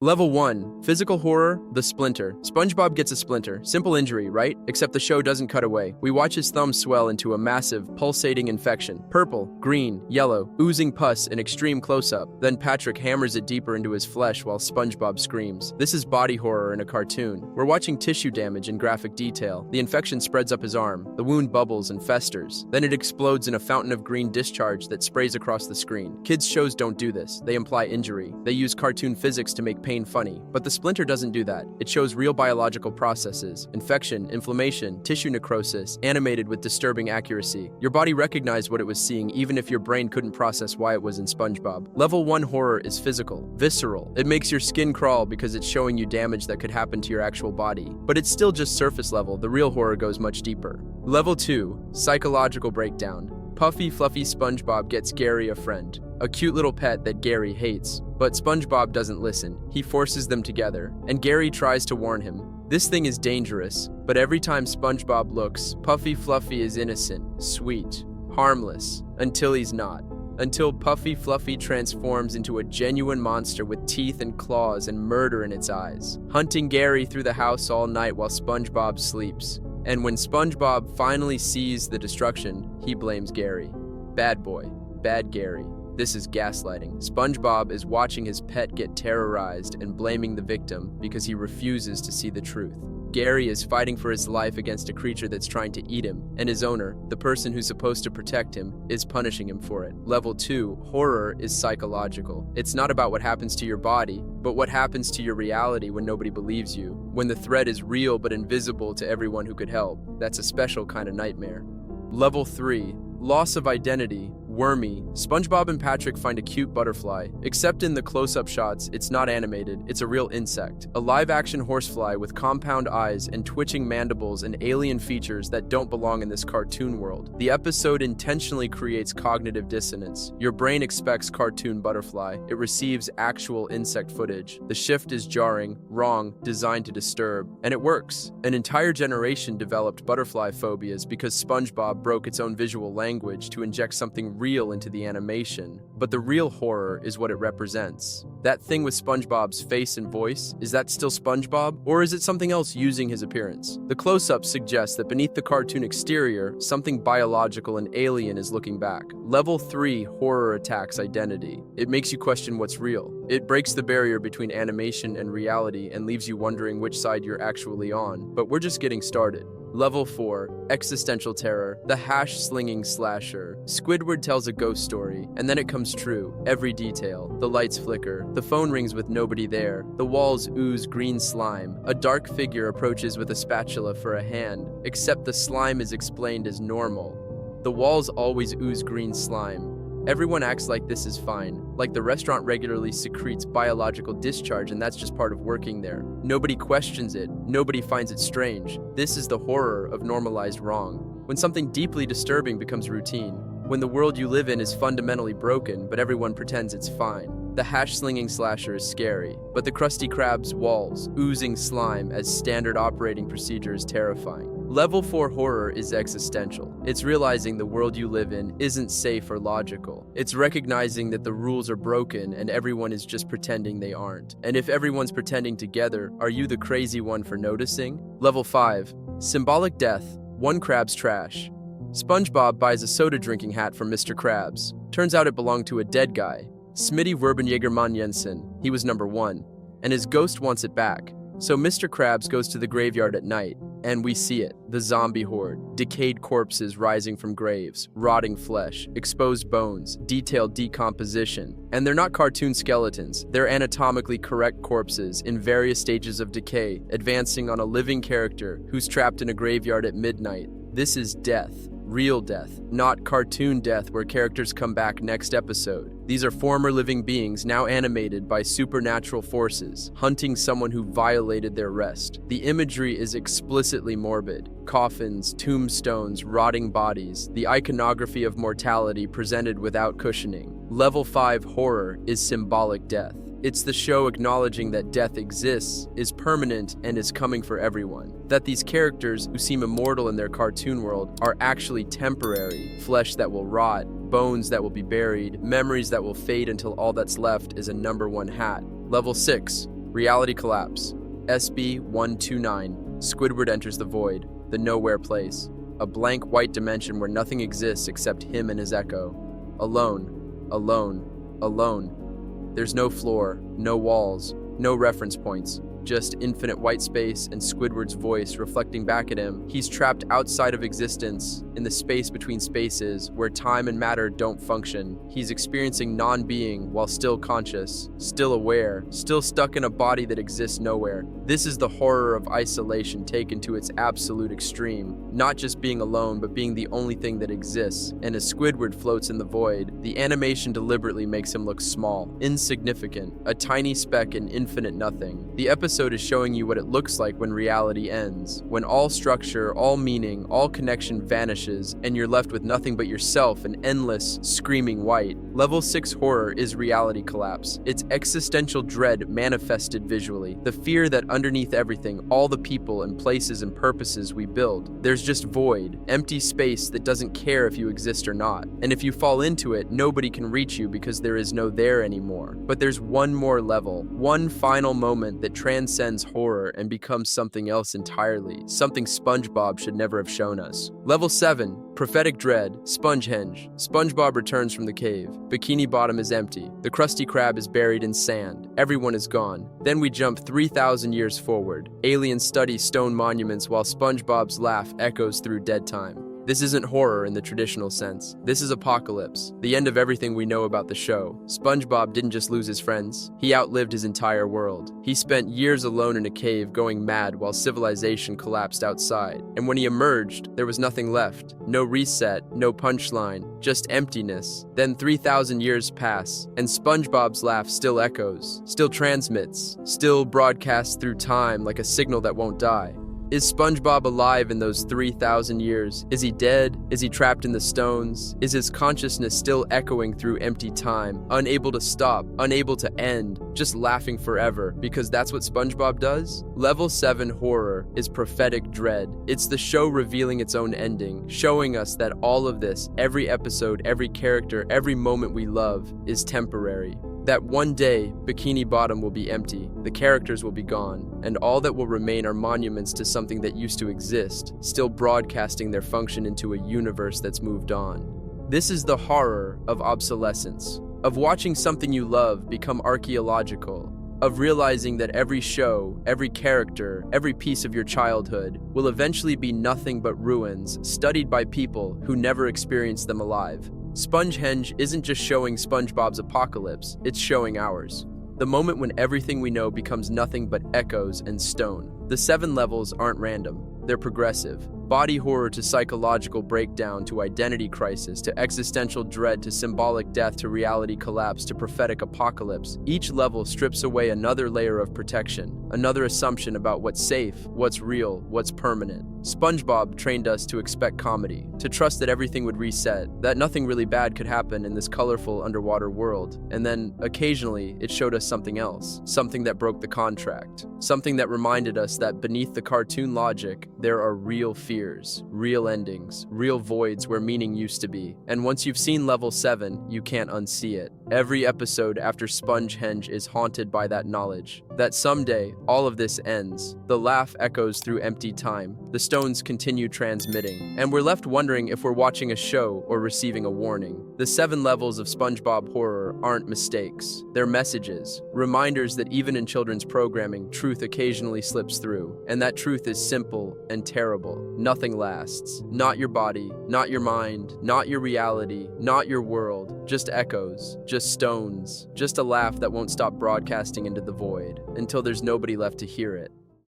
Level 1. Physical horror, the splinter. SpongeBob gets a splinter. Simple injury, right? Except the show doesn't cut away. We watch his thumb swell into a massive, pulsating infection. Purple, green, yellow, oozing pus in extreme close-up. Then Patrick hammers it deeper into his flesh while SpongeBob screams. This is body horror in a cartoon. We're watching tissue damage in graphic detail. The infection spreads up his arm. The wound bubbles and festers. Then it explodes in a fountain of green discharge that sprays across the screen. Kids' shows don't do this. They imply injury. They use cartoon physics to make pain funny, but the splinter doesn't do that. It shows real biological processes, infection, inflammation, tissue necrosis, animated with disturbing accuracy. Your body recognized what it was seeing even if your brain couldn't process why it was in SpongeBob. Level 1 horror is physical, visceral. It makes your skin crawl because it's showing you damage that could happen to your actual body. But it's still just surface level. The real horror goes much deeper. Level 2, psychological breakdown. Puffy, fluffy SpongeBob gets Gary a friend, a cute little pet that Gary hates. But SpongeBob doesn't listen. He forces them together, and Gary tries to warn him. This thing is dangerous, but every time SpongeBob looks, Puffy Fluffy is innocent, sweet, harmless, until he's not. Until Puffy Fluffy transforms into a genuine monster with teeth and claws and murder in its eyes, hunting Gary through the house all night while SpongeBob sleeps. And when SpongeBob finally sees the destruction, he blames Gary. Bad boy, bad Gary. This is gaslighting. SpongeBob is watching his pet get terrorized and blaming the victim because he refuses to see the truth. Gary is fighting for his life against a creature that's trying to eat him, and his owner, the person who's supposed to protect him, is punishing him for it. Level 2, horror is psychological. It's not about what happens to your body, but what happens to your reality when nobody believes you. When the threat is real but invisible to everyone who could help. That's a special kind of nightmare. Level 3, loss of identity. Wormy. SpongeBob and Patrick find a cute butterfly. Except in the close-up shots, it's not animated, it's a real insect. A live-action horsefly with compound eyes and twitching mandibles and alien features that don't belong in this cartoon world. The episode intentionally creates cognitive dissonance. Your brain expects cartoon butterfly. It receives actual insect footage. The shift is jarring, wrong, designed to disturb. And it works. An entire generation developed butterfly phobias because SpongeBob broke its own visual language to inject something real into the animation, but the real horror is what it represents. That thing with SpongeBob's face and voice, is that still SpongeBob, or is it something else using his appearance? The close-up suggests that beneath the cartoon exterior, something biological and alien is looking back. Level 3, horror attacks identity. It makes you question what's real. It breaks the barrier between animation and reality and leaves you wondering which side you're actually on, but we're just getting started. Level 4, existential terror, the hash-slinging slasher. Squidward tells a ghost story, and then it comes true. Every detail. The lights flicker. The phone rings with nobody there. The walls ooze green slime. A dark figure approaches with a spatula for a hand, except the slime is explained as normal. The walls always ooze green slime. Everyone acts like this is fine, like the restaurant regularly secretes biological discharge and that's just part of working there. Nobody questions it, nobody finds it strange. This is the horror of normalized wrong. When something deeply disturbing becomes routine, when the world you live in is fundamentally broken but everyone pretends it's fine. The hash-slinging slasher is scary, but the Krusty Krab's walls, oozing slime as standard operating procedure is terrifying. Level 4 horror is existential. It's realizing the world you live in isn't safe or logical. It's recognizing that the rules are broken and everyone is just pretending they aren't. And if everyone's pretending together, are you the crazy one for noticing? Level 5, symbolic death. One Krabs trash. SpongeBob buys a soda drinking hat from Mr. Krabs. Turns out it belonged to a dead guy. Smitty Werbenjagerman Jensen. He was number 1. And his ghost wants it back. So Mr. Krabs goes to the graveyard at night, and we see it. The zombie horde, decayed corpses rising from graves, rotting flesh, exposed bones, detailed decomposition. And they're not cartoon skeletons, they're anatomically correct corpses in various stages of decay, advancing on a living character who's trapped in a graveyard at midnight. This is death. Real death, not cartoon death where characters come back next episode. These are former living beings now animated by supernatural forces, hunting someone who violated their rest. The imagery is explicitly morbid. Coffins, tombstones, rotting bodies, the iconography of mortality presented without cushioning. Level 5 horror is symbolic death. It's the show acknowledging that death exists, is permanent, and is coming for everyone. That these characters, who seem immortal in their cartoon world, are actually temporary. Flesh that will rot, bones that will be buried, memories that will fade until all that's left is a number 1 hat. Level 6. Reality collapse. SB-129. Squidward enters the void, the nowhere place. A blank white dimension where nothing exists except him and his echo. Alone, alone, alone. There's no floor, no walls, no reference points. Just infinite white space and Squidward's voice reflecting back at him. He's trapped outside of existence, in the space between spaces, where time and matter don't function. He's experiencing non-being while still conscious, still aware, still stuck in a body that exists nowhere. This is the horror of isolation taken to its absolute extreme. Not just being alone, but being the only thing that exists. And as Squidward floats in the void, the animation deliberately makes him look small, insignificant, a tiny speck in infinite nothing. The episode is showing you what it looks like when reality ends, when all structure, all meaning, all connection vanishes, and you're left with nothing but yourself and endless, screaming white. Level 6 horror is reality collapse. It's existential dread manifested visually. The fear that underneath everything, all the people and places and purposes we build, there's just void, empty space that doesn't care if you exist or not. And if you fall into it, nobody can reach you because there is no there anymore. But there's one more level, one final moment that transcends horror and becomes something else entirely, something Spongebob should never have shown us. Level 7, prophetic dread, Spongehenge. Spongebob returns from the cave. Bikini Bottom is empty. The Krusty Krab is buried in sand. Everyone is gone. Then we jump 3,000 years forward. Aliens study stone monuments while Spongebob's laugh echoes through dead time. This isn't horror in the traditional sense. This is apocalypse, the end of everything we know about the show. Spongebob didn't just lose his friends, he outlived his entire world. He spent years alone in a cave going mad while civilization collapsed outside. And when he emerged, there was nothing left. No reset, no punchline, just emptiness. Then 3,000 years pass, and Spongebob's laugh still echoes, still transmits, still broadcasts through time like a signal that won't die. Is Spongebob alive in those 3,000 years? Is he dead? Is he trapped in the stones? Is his consciousness still echoing through empty time, unable to stop, unable to end, just laughing forever, because that's what Spongebob does? Level 7 horror is prophetic dread. It's the show revealing its own ending, showing us that all of this, every episode, every character, every moment we love, is temporary. That one day, Bikini Bottom will be empty, the characters will be gone, and all that will remain are monuments to something that used to exist, still broadcasting their function into a universe that's moved on. This is the horror of obsolescence, of watching something you love become archaeological, of realizing that every show, every character, every piece of your childhood will eventually be nothing but ruins, studied by people who never experienced them alive. Spongehenge isn't just showing Spongebob's apocalypse, it's showing ours. The moment when everything we know becomes nothing but echoes and stone. The 7 levels aren't random, they're progressive. Body horror to psychological breakdown to identity crisis to existential dread to symbolic death to reality collapse to prophetic apocalypse. Each level strips away another layer of protection, another assumption about what's safe, what's real, what's permanent. Spongebob trained us to expect comedy, to trust that everything would reset, that nothing really bad could happen in this colorful underwater world. And then, occasionally, it showed us something else, something that broke the contract, something that reminded us that beneath the cartoon logic, there are real fears, real endings, real voids where meaning used to be. And once you've seen level 7, you can't unsee it. Every episode after Spongehenge is haunted by that knowledge, that someday, all of this ends. The laugh echoes through empty time, the stones continue transmitting, and we're left wondering if we're watching a show or receiving a warning. The 7 levels of Spongebob horror aren't mistakes, they're messages, reminders that even in children's programming, truth occasionally slips through, and that truth is simple and terrible. Nothing lasts. Not your body, not your mind, not your reality, not your world, just echoes, just stones, just a laugh that won't stop broadcasting into the void, until there's nobody left to hear it.